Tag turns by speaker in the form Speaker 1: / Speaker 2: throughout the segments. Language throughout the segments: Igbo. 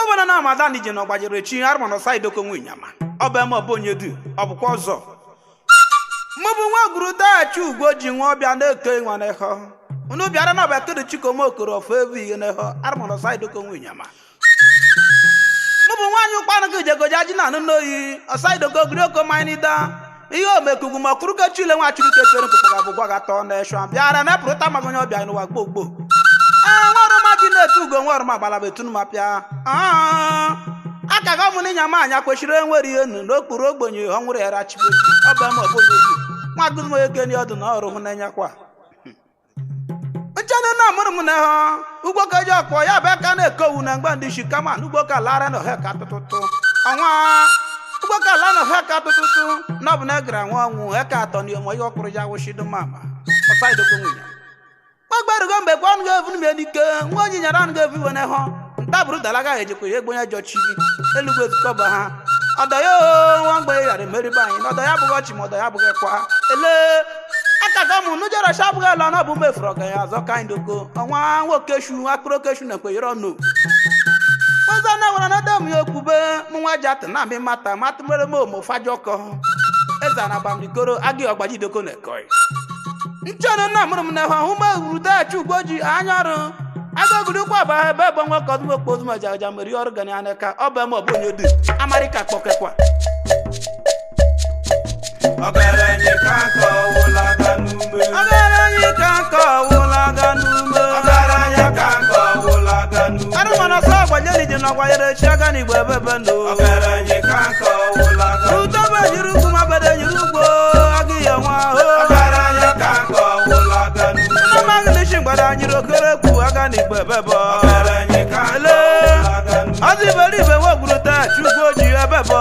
Speaker 1: Udobana na Madani Jeno gbajere chi Armando side ko nwinyama obe mo bonyedu obukwa ozo Mubu nwa guru da chu ugwo ji nwa obia na eke nwa ne ho unu biara na ba kedu chikomo okoro fo evi ne ho Armando side ko nwinyama Mubu nwa nyu kpanu ke jegoja ji na no yi side ko guru ko mainida iyo mekugu makuru ka chile nwa churu ke tere ko ga bugwa ga to na esho biara na pruta magonyo bia no wa gbogbo nwaro ma ji na-etu ugo nwaro ma gbala betunu ma pịa aka ga mụ nyama anya kwesịrị enwere ihe nu n'okpuru ogbenye ọ nwere era chibochi ọba ma ọbụghị obi nwa gụzụ eke ni ọdụ na ọrụ hụ n'enya kwa nchene na mụrụ m na ha ugbo ka ji ọkpọ ya bụ aka na-ekowu na mgbe ndị shikama na ugbo ka lara na ọha ka tụtụtụ ọnwa ugbo ka lara na ọha ka tụtụtụ na ọ bụ na egara nwa ọnwụ eka atọ na onwe ihe ọkpụrụ ya wụchido mama ọsa idoko nwunye Magbarugo mbe kwa nga evu medike nwa onye nyara nga evu wene ho ntaburu dalaga ejekwe egbonya jochigi elugwe zikoba ha odoyo wangbe yare meriba yin odoya bugo chi modoya bugo kwa ele akaga mu nujara shabugo la na bu mefro ga ya zo kindoko onwa nwokeshu akprokeshu na kwe yoro no waza na wala na dam yokube munwa jat na mi mata matmere mo fajoko eza na bamdikoro agi ogbaji doko na koi Nchana na mụrụ na ha hụma uruda chugboji anyarụ agaguru kwa ba ebe gbanwe kodum okpozu ma jaja meri organi aneka oba mo bonyodu America kpokekwa
Speaker 2: Ogaranyi kanko wulaga nume
Speaker 1: Ogaranyi kanko wulaga nume
Speaker 2: Ogaranya kanko wulaga nume
Speaker 1: Anu mana so gbajeli je no gwayere chiaga ni gbe bebe no
Speaker 2: Ogaranyi kanko wulaga nume
Speaker 1: Utoba yiru kuma bede yiru gbo agi yawa
Speaker 2: Ogaranya kanko wulaga nume
Speaker 1: Na magni shingbada nyiro kere ku aga ni gbe bebe
Speaker 2: Ogaranyi kanko wulaga nume
Speaker 1: Azi beri be wo guruta chugboji ebebo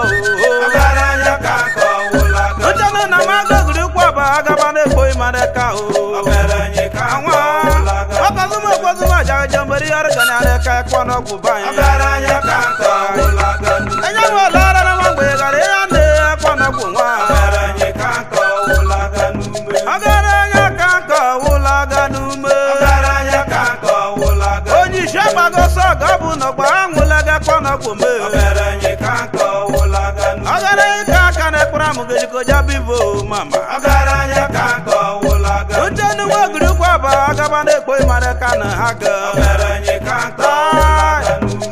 Speaker 2: Ogaranya kanko wulaga
Speaker 1: nume na magaguru kwa ba agaba na ekoi mareka
Speaker 2: Ogaranyi kanko wulaga nume
Speaker 1: Okazuma kwazuma jaja mberi organi aneka kwa no kubai
Speaker 2: Ogaranya kanko wulaga nume
Speaker 1: Enya wala na mangwe gare ande kwa no kunwa
Speaker 2: Ogaranyi kanko wulaga nume
Speaker 1: Ogaranya kanko wulaga nume
Speaker 2: Ogaranya kanko wulaga
Speaker 1: Onyi shaba go so gabu no gba nwulaga kwa no kume
Speaker 2: Ogaranyi kanko wulaga nume
Speaker 1: Ogaranya kanka na kura mugeji ko jabivo mama
Speaker 2: Ogaranya kanko wulaga
Speaker 1: Unjanu waguru kwa ba agaba na ekoi mareka na haga
Speaker 2: Ogaranyi kanko wulaga nume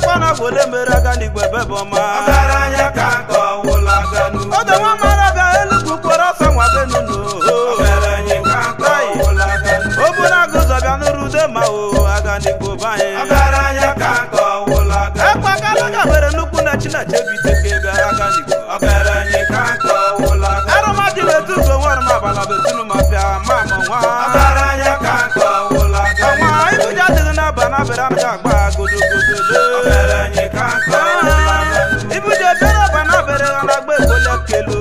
Speaker 1: kwa no gole meraga ni gbe bebo ma
Speaker 2: Ogaranya kanko wulaga nume
Speaker 1: Odo wa mara bia elugu kwara sanwa benunu
Speaker 2: Ogaranyi kanko wulaga nume
Speaker 1: Obuna guzo bia nurude ma o aga ni gbo baye
Speaker 2: Ogaranya kanko wulaga
Speaker 1: Ekwa kala ga bere nuku na china chebite ke bia aga ni gbo
Speaker 2: Ogaranyi kanko wulaga
Speaker 1: Aroma di wetu go war ma bala betunu ma bia mama wa
Speaker 2: Ogaranya kanko wulaga
Speaker 1: Wa ibu ja de na bana bera na gba godo godo
Speaker 2: Ogaranyi kanko wulaga
Speaker 1: Ibu je bera bana bera na gbe gole kelo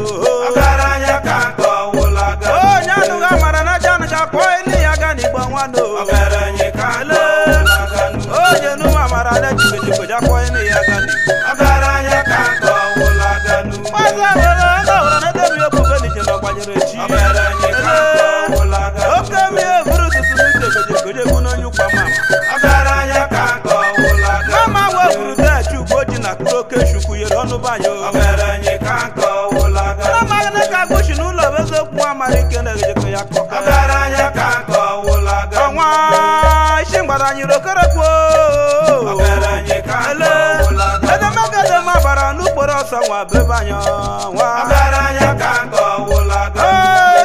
Speaker 2: Ogaranya kanko wulaga
Speaker 1: O nyanu ga mara na jan ga ko ni aga ni gbo wano
Speaker 2: Ogaranyi kanko wulaga
Speaker 1: O jenu ma mara na jiko ja ko ni aga ni
Speaker 2: Ogaranya kanko wulaga
Speaker 1: Waza wala ga wala na de yo ko ni jeno gbajere chi
Speaker 2: Ogaranyi kanko wulaga
Speaker 1: Oke mi e buru tutu goje muno nyukwa mama
Speaker 2: Ogaranya kanko wulaga
Speaker 1: Mama wa buru da chugboji na kroke shuku yere onu banyo
Speaker 2: Ogaranyi kanko wulaga
Speaker 1: Mama na ka goshi nulo bezo ku amarike na geje ko yakoka
Speaker 2: Ogaranya kanko wulaga
Speaker 1: Onwa shingbara nyiro kere ku
Speaker 2: Ogaranyi kanko wulaga
Speaker 1: Ede magade mabara nukporo sanwa bebanyo wa
Speaker 2: Ogaranya kanko wulaga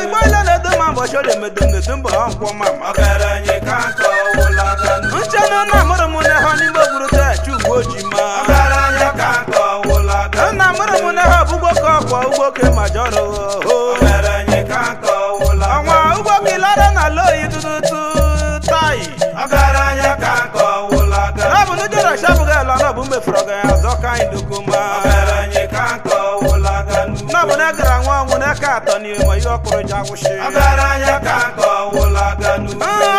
Speaker 1: Igbo ile na edo mambo shode medem ne tumbo ankwo mama
Speaker 2: Ogaranyi kanko wulaga
Speaker 1: Ncheno na mụrụ m na ha n'ime ogburu taa chugboji ma
Speaker 2: Ogaranya kanko wulaga
Speaker 1: Na mụrụ m na ha bụ ugbo ka ọkwa ugbo ke majọrọ
Speaker 2: Ogaranyi kanko wulaga
Speaker 1: Ọnwa ugbo ka ịlara na loyi tututu tai
Speaker 2: Ogaranya kanko wulaga
Speaker 1: Na bụ nujere shabụga ala na bụ mefuru ga ya zọ ka anyị dokoma
Speaker 2: Ogaranyi kanko wulaga
Speaker 1: Na bụ na gara nwa ọnwụ n'aka atọ n'ime ihe ọkpụrụ ji agwụshi
Speaker 2: Ogaranya kanko wulaga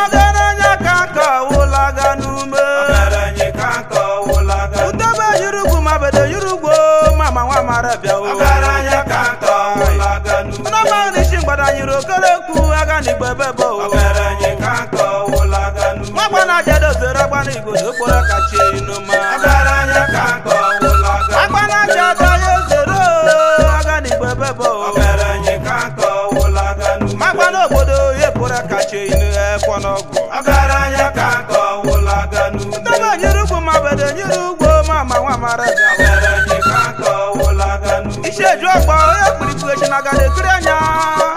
Speaker 1: Ogaranya kanko wulaga nume
Speaker 2: Ogaranyi kanko wulaga
Speaker 1: Udobe yurugwu ma bede yurugwu mama nwa mara bịa o
Speaker 2: Ogaranya kanko wulaga
Speaker 1: Na magni shingbada nyiro kere ku aga ni gbe bebo
Speaker 2: Ogaranyi kanko wulaga
Speaker 1: Magba na jedo zere agba ni igbo n'okporo kachi inu ma
Speaker 2: Ogaranya
Speaker 1: de nyiri ugbo mama nwa mara ga
Speaker 2: ọgaranya ka nkọ wụlaganu
Speaker 1: iseju ọgba onye kpirikpu echi na gada ekiri anya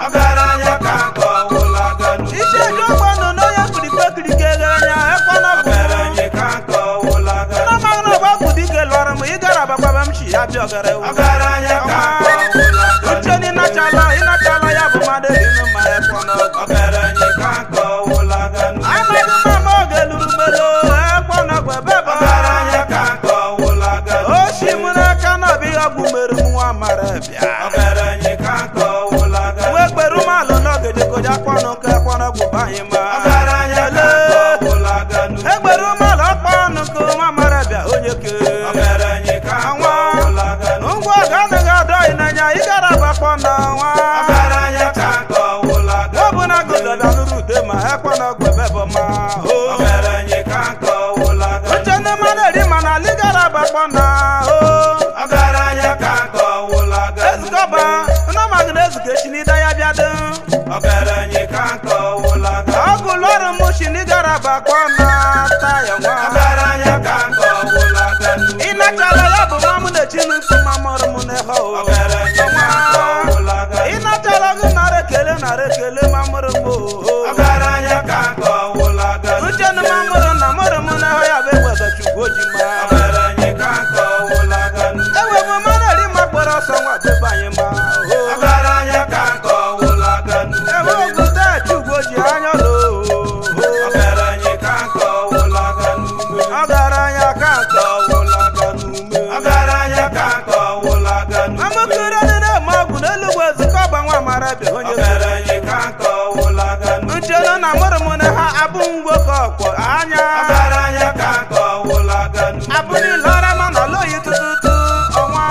Speaker 2: ọgaranya ka nkọ wụlaganu
Speaker 1: iseju ọgba nọ n'onye kpirikpu ekiri ga eghere anya ekwana bụ
Speaker 2: ọgaranya ka nkọ wụlaganu
Speaker 1: n'ọmaghị na ọgba kwụ dike lụọrọ m ịgara abakwaba m chi ya bịa ọgara ewu
Speaker 2: ọgaranya ka nkọ wụlaganu
Speaker 1: uche na ịnachala ya bụ mmadụ elu ma ekwana
Speaker 2: ọgaranya ka nkọ wụlaganu
Speaker 1: amaghị m ama oge lụrụ melo ekwana ọgwụ ebe bụ
Speaker 2: ọgaranya ka nkọ wụlaganu
Speaker 1: oshi m n'aka na ọbịa ọgwụ mere m nwa mara bịa
Speaker 2: ọgaranya ka nkọ wụlaganu
Speaker 1: nwa ekpere umealụ n'ogede koja kwanụ nke kwana ọgwụ banye ma
Speaker 2: ọgaranya ka nkọ wụlaganu
Speaker 1: egbere umealụ ọkpanụ nke nwa mara bịa onye ke
Speaker 2: ọgaranya ka nkọ wụlaganu
Speaker 1: ngwa ọga anaghị adọghị n'anya ịgara bakpọ na nwa
Speaker 2: ọgaranya ka nkọ wụlaganu
Speaker 1: ọ bụ na gụdọbịa lụrụ ude ma ekwana ọgwụ ebe bụ ma o
Speaker 2: ọgaranya ka nkọ wụlaganu
Speaker 1: uche ndị mmadụ eri mana aligara bakpọ na o
Speaker 2: ọgaranya ka nkọ wụlaganu
Speaker 1: ezukọba nọmaghị na ezuka echi n'ide ya bịado
Speaker 2: ọgaranya ka nkọ wụlaganu
Speaker 1: ọgụ lọrụ m shi n'igara bakpọ na taya nwa
Speaker 2: ọgaranya ka nkọ wụlaganu
Speaker 1: ịnachala ya bụ ma mụ na-echi n'ukwu ma mụrụ m n'ehe o
Speaker 2: ọgaranya ka nkọ wụlaganu
Speaker 1: ịnachala gị nara ekele ma mụrụ m o
Speaker 2: ọgaranya ka nkọ wụlaganu
Speaker 1: uche na ma mụrụ na mụrụ m n'ehe ya bụ egwezachukwu oji ma
Speaker 2: ọgaranya ka nkọ wụlaganu
Speaker 1: ewebụ mmadụ eri ma kpọrọ ọsọ nwa bebanye ma o
Speaker 2: ọgaranya ka nkọ wụlaganu
Speaker 1: ewe ogote chukwu oji anya lo
Speaker 2: ọgaranya ka nkọ wụlaganu
Speaker 1: ọgaranya ka nke wụlaganu ume
Speaker 2: ọgaranya ka nkọ wụlaganu
Speaker 1: amụkere dị na-eme ọgwụ n'elugwu ezukọba nwa mara bịa onye
Speaker 2: ọgaranya ka nkọ wụlaganu
Speaker 1: nchelu na mụrụ m na ha abụ nwoke ọkpọ anya
Speaker 2: ọgaranya ka nkọ wụlaganu
Speaker 1: abụ niile ọra ma na ọlụyi tututu ọnwa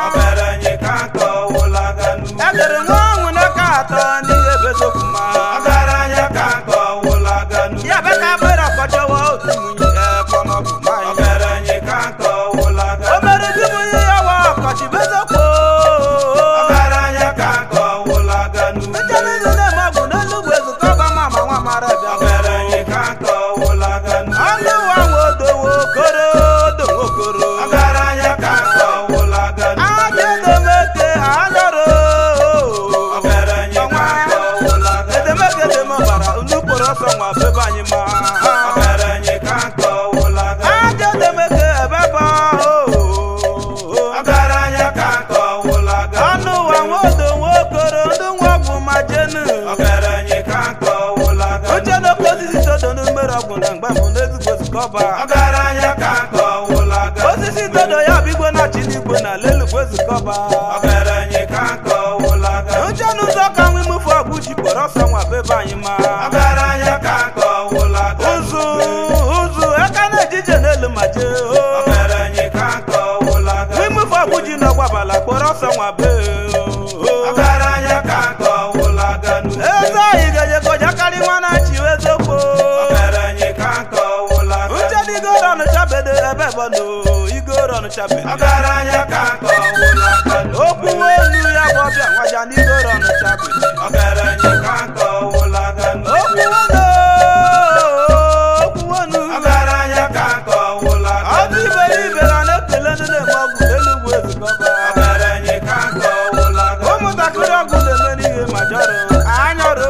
Speaker 2: ọgaranya ka nkọ wụlaganu
Speaker 1: egere nwa ọnwụ n'aka atọ n'ihe bezokwu ma
Speaker 2: ọgaranya ka nkọ wụlaganu
Speaker 1: ya be ka bere ọkọchọwa otu nwunye ekpọnọbụ manyị
Speaker 2: ọgaranya ka nkọ wụlaganu
Speaker 1: o mere di nwunye ya wa ọkọchị bezokwu
Speaker 2: ọgaranya ka nkọ wụlaganu
Speaker 1: nchelu ndị na-eme ọgwụ n'elugwu ezukọba mama nwa mara bịa
Speaker 2: ọgaranya ka nkọ wụlaganu
Speaker 1: ọnụ ụwa nwodowo okoro dowokoro
Speaker 2: ọgaranya ka nkọ wụlaganu
Speaker 1: aja edemeke anyọrọ
Speaker 2: ọgaranya ka nkọ wụlaganu
Speaker 1: edemeke demọbara nnukporo ọsọ nwa bebanye ma
Speaker 2: ọgaranya ka nkọ wụlaganu
Speaker 1: aja edemeke ebeba
Speaker 2: ọgaranya ka nkọ wụlaganu
Speaker 1: ọnụ ụwa nwodo nwokoro ndị nwa ọgwụ ma jenu
Speaker 2: ọgaranya ka nkọ wụlaganu
Speaker 1: uche n'oke osisi todo n'mmere ọgwụ na mgbe mbụ n'ezigbo zukọba
Speaker 2: ọgaranya ka nkọ wụlaganu
Speaker 1: osisi todo ya bụ igwe na chi n'igwe na lelugbo ezukọba
Speaker 2: ọgaranya ka nkọ wụlaganu
Speaker 1: uche n'ụzọ ka nwe mụfu ọgwụ jikpọrọ ọsọ nwa bebe anyị ma
Speaker 2: ọgaranya ka nkọ wụlaganu
Speaker 1: ụzụ aka na-ejije n'elu ma jee o
Speaker 2: ọgaranya ka nkọ wụlaganu
Speaker 1: nwe mụfu ọgwụ ji n'ọgbabala kpọrọ ọsọ nwa be
Speaker 2: ọgaranya ka nkọ wụlaganu
Speaker 1: eze anyị ga-eje koja karị nwa na-achị eziokwu
Speaker 2: ọgaranya ka nkọ wụlaganu
Speaker 1: uche dị igoro ọnụchabede ebe bọno igoro ọnụchabede
Speaker 2: ọgaranya ka nkọ wụlaganu
Speaker 1: okwu olu ya bụ ọbịa nwaja n'igoro ọnụchabede
Speaker 2: ọgaranya ka nkọ wụlaganu
Speaker 1: okwu onu
Speaker 2: ọgaranya ka nkọ wụlaganu
Speaker 1: ọ bụ iberibe ga na-ekele ndị na-eme ọgwụ n'elugwu ezukọba
Speaker 2: ọgaranya ka nkọ wụlaganu
Speaker 1: ụmụntakịrị ọgwụ na-eme n'ihe ma jọrọ anyọrọ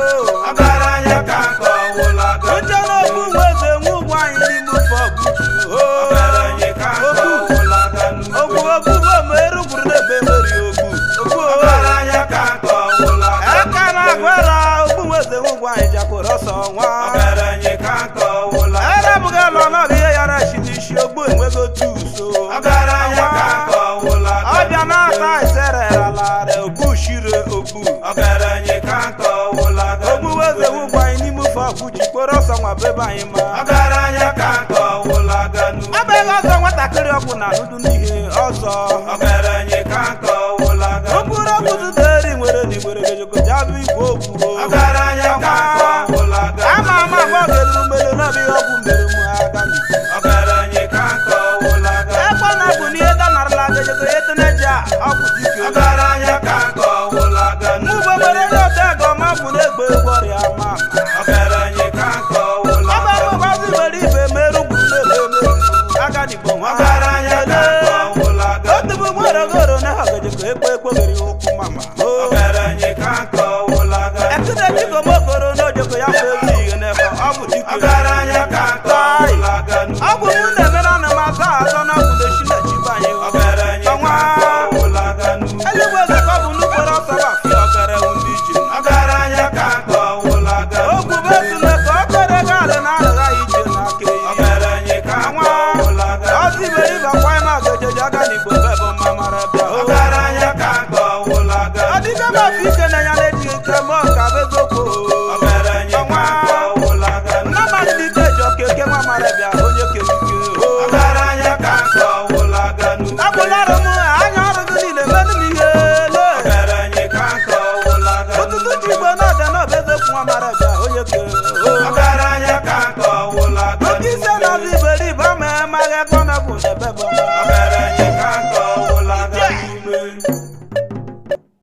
Speaker 2: ọgaranya ka nkọ wụlaganu
Speaker 1: uche n'okwu nwe eze nwe ụgwọ anyị n'ime ofe ọgwụ
Speaker 2: ọgaranya ka nkọ wụlaganu
Speaker 1: okwu ma erugburu na-ebe meri okwu
Speaker 2: ọgaranya ka nkọ wụlaganu
Speaker 1: aka na-agwara okwu nwe eze nwe ụgwọ anyị jakpụrụ ọsọ nwa
Speaker 2: ọgaranya ka nkọ wụlaganu
Speaker 1: erabụga lọ n'ọbụ ihe yara chi n'isi ogbu enwego tuso
Speaker 2: ọgaranya ka nkọ wụlaganu
Speaker 1: ọbịa na-ata isere ralara okpu shire okpu
Speaker 2: ọgaranya ka nkọ wụlaganu
Speaker 1: ogbu eze nwe ụgwọ anyị n'ime ofe ọgwụ jikpọrọ ọsọ nwa bebe anyị ma
Speaker 2: ọgaranya ka nkọ wụlaganu
Speaker 1: abeghị ọzọ nwatakịrị ọgwụ na nụdụ n'ihe ọzọ
Speaker 2: ọgaranya ka nkọ wụlaganu
Speaker 1: mkpụrụ okwu duderi nwere n'igwere gejogojabụ igwe okwu
Speaker 2: ọgaranya ka nkọ wụlaganu
Speaker 1: ama ama agba ga-elu mmelu n'ọbịghị ọgwụ mere m aka
Speaker 2: ọgaranya ka nkọ wụlaganu
Speaker 1: ekwe na bụ n'ihe danarala gejogo eteneji a ọgwụ dike
Speaker 2: ọgaranya ka nkọ wụlaganu
Speaker 1: mụgbe nwere ndị ote ego ọma bụ na-egbe egwu ọrịa ama
Speaker 2: ọgaranya ka nkọ
Speaker 1: ọba
Speaker 2: wụlaganu
Speaker 1: mụbazi nwere ibe merụ gburu na-ebe emerụ agadi bụ nwa mama
Speaker 2: ọgaranya ka nkọ wụlaga
Speaker 1: ekene dịka omokoro n'ojoko ya bụ egwu ihe n'efe ọ bụ dike
Speaker 2: ọgaranya ka nkọ wụlaga
Speaker 1: ọ bụ mụ na-emere ana m azọ azọ na ọbụ na-echi na-echi banye
Speaker 2: ọgaranya ka nkọ wụlaga
Speaker 1: eluigwe eze ka ọ bụ n'ukporo ọsọ bafi ọgara ewu ndị iji
Speaker 2: ọgaranya ka nkọ wụlaga
Speaker 1: okwu bụ esule ka ọ kere ego alị na arịgha ije na aka eyi
Speaker 2: ọgaranya ka nkọ wụlaga
Speaker 1: ọzi ibe ibe kwa na ọgajeji aga n'igbo bebụ mma mara bịa
Speaker 2: ọgaranya ka nkọ wụlaga
Speaker 1: ọ dịbe mafi ike na ya na-eji ike ma ọ ka bụ eziokwu
Speaker 2: ọgaranya ka nkọ wụlaga
Speaker 1: nna mmadụ dị ike ji okeke nwa mara bịa onye kerike
Speaker 2: ọgaranya ka nkọ wụlaga
Speaker 1: abụlarụ m anya ọrụ gị niile menụ m ihe le
Speaker 2: ọgaranya ka nkọ wụlaga
Speaker 1: ụtụtụ ji igbo na-ada na ọbụ eziokwu nwa mara bịa onye ke
Speaker 2: ọgaranya ka nkọ wụlaga
Speaker 1: oke ise na ọzọ iberibe ama emaghị ego na bụ n'ebe bụ